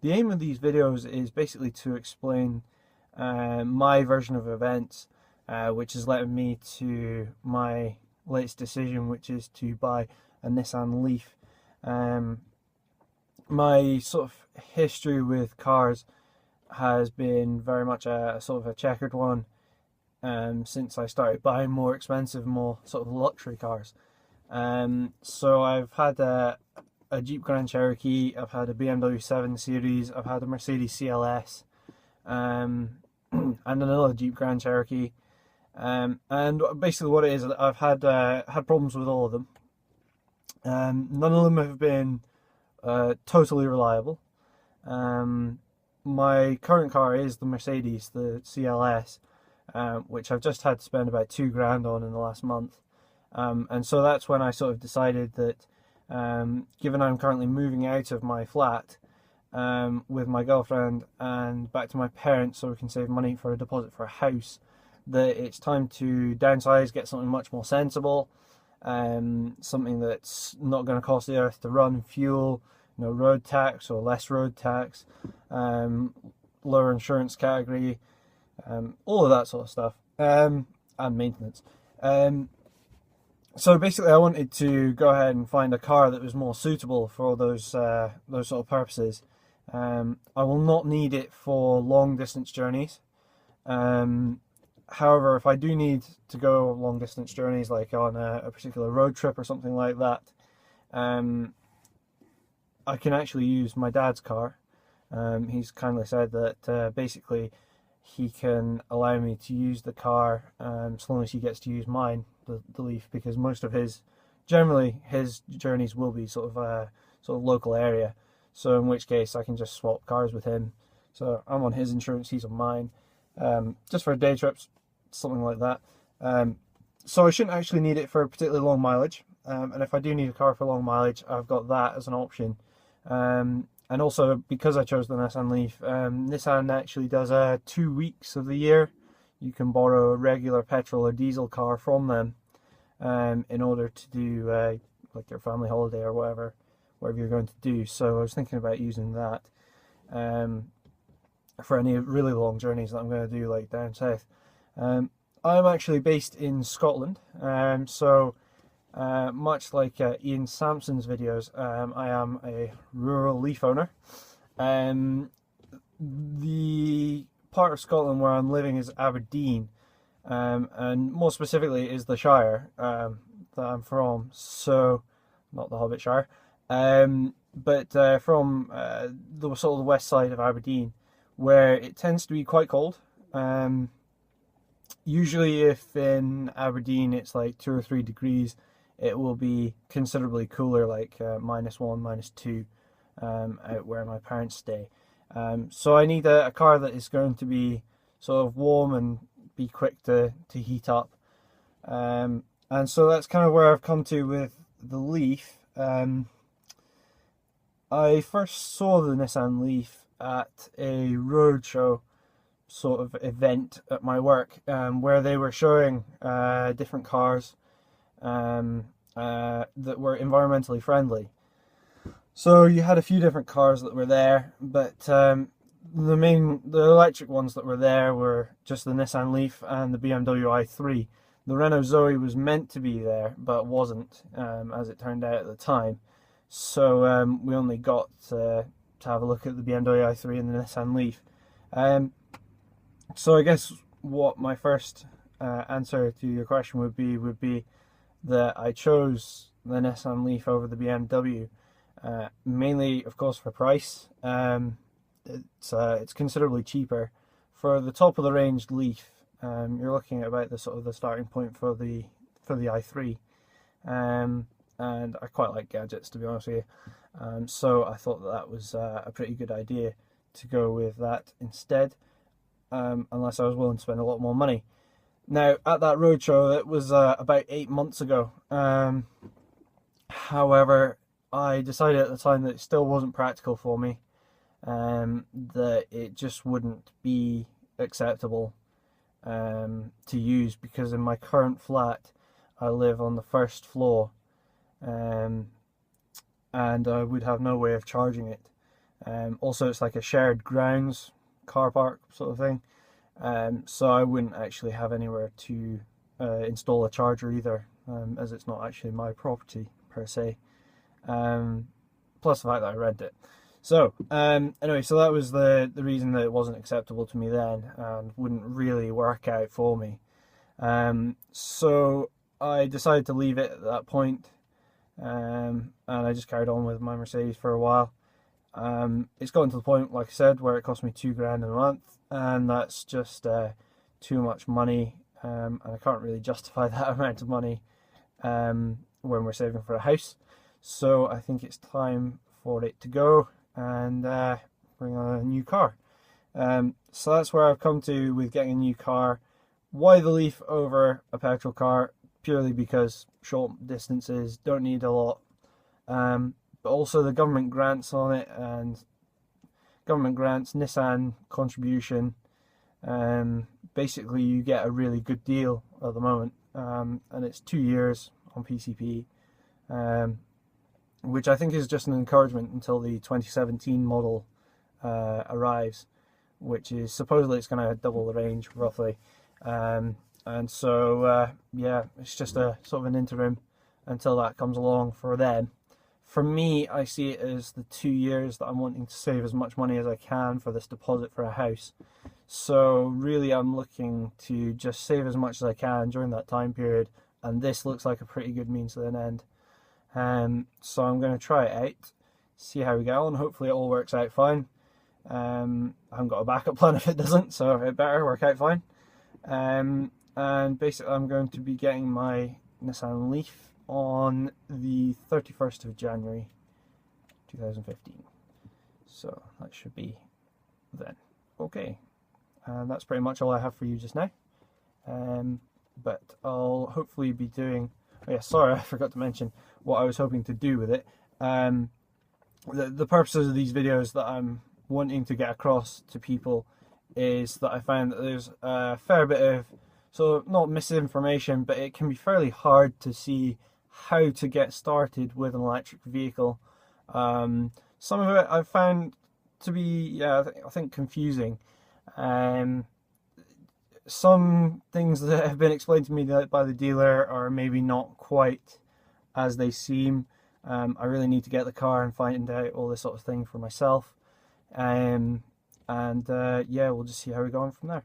The aim of these videos is basically to explain my version of events, which has led me to my latest decision, which is to buy a Nissan Leaf. My sort of history with cars has been very much a sort of a checkered one since I started buying more expensive, more sort of luxury cars. So I've had a Jeep Grand Cherokee, I've had a BMW 7 Series, I've had a Mercedes CLS, and another Jeep Grand Cherokee. And basically what it is, I've had problems with all of them. None of them have been totally reliable. My current car is the Mercedes, the CLS, which I've just had to spend about £2,000 on in the last month. And so that's when I sort of decided that, given I'm currently moving out of my flat with my girlfriend and back to my parents so we can save money for a deposit for a house, that it's time to downsize, get something much more sensible, something that's not going to cost the earth to run, fuel, no road tax or less road tax, lower insurance category, all of that sort of stuff, and maintenance. So basically I wanted to go ahead and find a car that was more suitable for all those sort of purposes. I will not need it for long distance journeys. However, if I do need to go long distance journeys, like on a particular road trip or something like that, I can actually use my dad's car. He's kindly said that basically he can allow me to use the car as long as he gets to use mine, the Leaf, because most of generally his journeys will be sort of local area. So in which case I can just swap cars with him. So I'm on his insurance, he's on mine, just for day trips, something like that. So I shouldn't actually need it for particularly long mileage. And if I do need a car for long mileage, I've got that as an option. And also, because I chose the Nissan Leaf, Nissan actually does 2 weeks of the year you can borrow a regular petrol or diesel car from them in order to do like your family holiday or whatever you're going to do. So I was thinking about using that for any really long journeys that I'm going to do, like down south. I'm actually based in Scotland, so much like Ian Sampson's videos, I am a rural Leaf owner. The part of Scotland where I'm living is Aberdeen, and more specifically is the Shire that I'm from, so not the Hobbit Shire, but from the sort of the west side of Aberdeen, where it tends to be quite cold. Usually if in Aberdeen it's like 2 or 3 degrees, it will be considerably cooler, like -1, -2, out where my parents stay. So I need a car that is going to be sort of warm and be quick to heat up. And so that's kind of where I've come to with the Leaf. I first saw the Nissan Leaf at a roadshow sort of event at my work, where they were showing different cars that were environmentally friendly. So you had a few different cars that were there, but the electric ones that were there were just the Nissan Leaf and the BMW i3. The Renault Zoe was meant to be there, but wasn't, as it turned out at the time. So we only got to have a look at the BMW i3 and the Nissan Leaf. So I guess what my first answer to your question would be that I chose the Nissan Leaf over the BMW, mainly, of course, for price. It's considerably cheaper. For the top of the range Leaf, you're looking at about the starting point for the i3, and I quite like gadgets, to be honest with you. So I thought that was a pretty good idea to go with that instead. Unless I was willing to spend a lot more money. Now, at that roadshow, it was about 8 months ago. However, I decided at the time that it still wasn't practical for me, that it just wouldn't be acceptable to use, because in my current flat, I live on the first floor, and I would have no way of charging it. Also, it's like a shared grounds car park sort of thing. So I wouldn't actually have anywhere to install a charger either, as it's not actually my property per se. Plus the fact that I rent it. So anyway, so that was the reason that it wasn't acceptable to me then and wouldn't really work out for me. So I decided to leave it at that point, and I just carried on with my Mercedes for a while. It's gotten to the point, like I said, where it cost me £2 a month, and that's just too much money, and I can't really justify that amount of money when we're saving for a house. So I think it's time for it to go and bring on a new car. So that's where I've come to with getting a new car. Why the Leaf over a petrol car? Purely because short distances, don't need a lot. But also the government grants on it, and government grants, Nissan contribution. Basically you get a really good deal at the moment, and it's 2 years on PCP, which I think is just an encouragement until the 2017 model arrives, which is supposedly it's going to double the range roughly. And so yeah, it's just a sort of an interim until that comes along for them. For me, I see it as the 2 years that I'm wanting to save as much money as I can for this deposit for a house. So really I'm looking to just save as much as I can during that time period, and this looks like a pretty good means to an end. So I'm going to try it out, see how we go on. Hopefully it all works out fine. I haven't got a backup plan if it doesn't, so it better work out fine. And basically I'm going to be getting my Nissan Leaf on the 31st of January 2015. So that should be then. Okay, and that's pretty much all I have for you just now. But I'll hopefully be doing... Oh yeah, sorry, I forgot to mention what I was hoping to do with it. The purposes of these videos that I'm wanting to get across to people is that I found that there's a fair bit of, so not misinformation, but it can be fairly hard to see how to get started with an electric vehicle. Some of it I've found to be, yeah, I think confusing. Some things that have been explained to me by the dealer are maybe not quite as they seem. I really need to get the car and find out all this sort of thing for myself. Yeah, we'll just see how we go on from there.